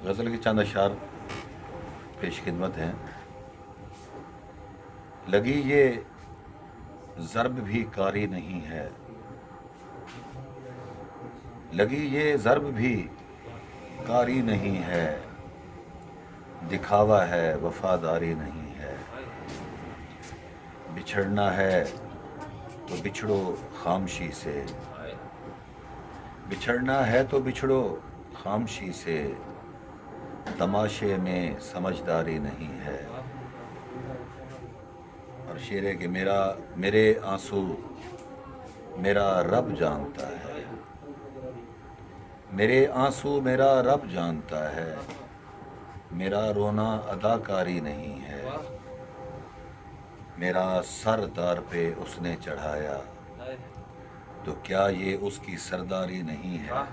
गज़ल के चंद अशार पेश खिदमत हैं। लगी ये ज़र्ब भी कारी नहीं है, लगी ये ज़र्ब भी कारी नहीं है, दिखावा है वफादारी नहीं है। बिछड़ना है तो बिछड़ो खामोशी से, बिछड़ना है तो बिछड़ो खामोशी से, तमाशे में समझदारी नहीं है। और शेर है कि मेरे आंसू मेरा रब जानता है, मेरे आंसू मेरा रब जानता है, मेरा रोना अदाकारी नहीं है। मेरा सर दार पे उसने चढ़ाया, तो क्या ये उसकी सरदारी नहीं है।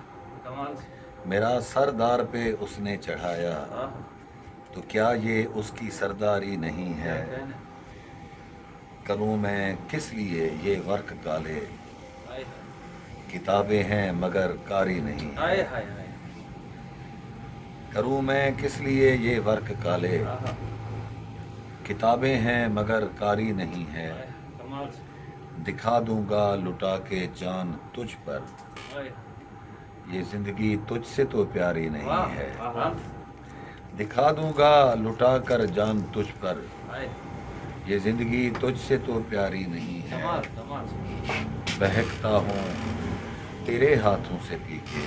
मेरा सर दार पे उसने चढ़ाया, तो क्या ये उसकी सरदारी नहीं है। करूँ मैं किस लिए ये वर्क काले, किताबें हैं मगर कारी नहीं है। करूँ मैं किस लिए ये वर्क काले, किताबें हैं मगर कारी नहीं है। दिखा दूंगा लुटा के जान तुझ पर, ये जिंदगी तुझसे तो प्यारी नहीं है। दिखा दूंगा लुटा कर जान तुझ पर, ये जिंदगी तुझसे तो प्यारी नहीं है। बहकता हूँ तेरे हाथों से पी के,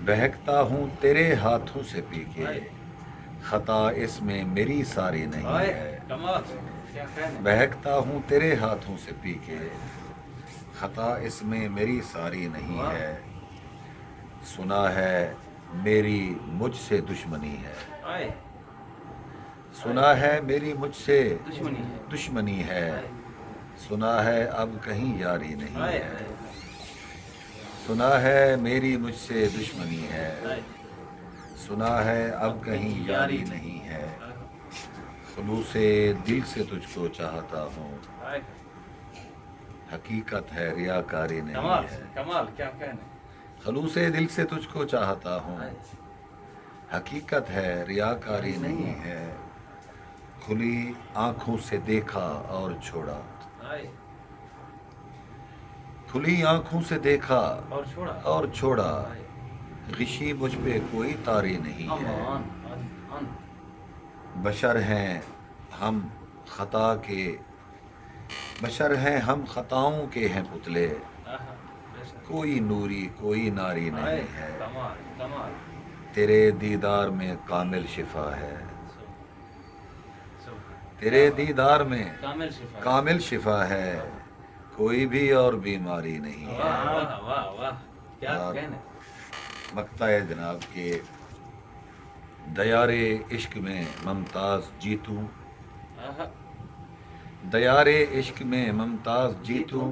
बहकता हूँ तेरे हाथों से पी के, खता इसमें मेरी सारी नहीं है। बहकता हूँ तेरे हाथों से पी के, खता इसमें मेरी सारी नहीं है। सुना है मेरी मुझसे दुश्मनी है, सुना है मेरी मुझसे दुश्मनी है, सुना है अब कहीं यारी नहीं है। सुना है मेरी मुझसे दुश्मनी है, सुना है अब कहीं यारी नहीं है। खुलूसे दिल से तुझको चाहता हूँ, हकीकत है रियाकारी नहीं है। कमाल क्या कहने। खलूसे दिल से तुझको चाहता हूँ, हकीकत है रियाकारी नहीं है। खुली आंखों से देखा और छोड़ा, खुली आंखों से देखा और छोड़ा, गिशी मुझ पे कोई तारी नहीं है। बशर हैं हम खता के, बशर हैं हम खताओं के हैं पुतले, कोई नूरी कोई नारी नहीं है। तेरे दीदार में कामिल शिफा है, तेरे दीदार में कामिल शिफा है, कोई भी और बीमारी नहीं है। और मक्ता जनाब के दयारे इश्क में ममताज जीतूं, दयारे इश्क में ममताज जीतूं,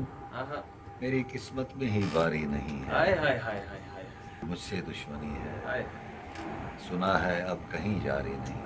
मेरी किस्मत में ही बारी नहीं है। मुझसे दुश्मनी है, सुना है अब कहीं जारी नहीं।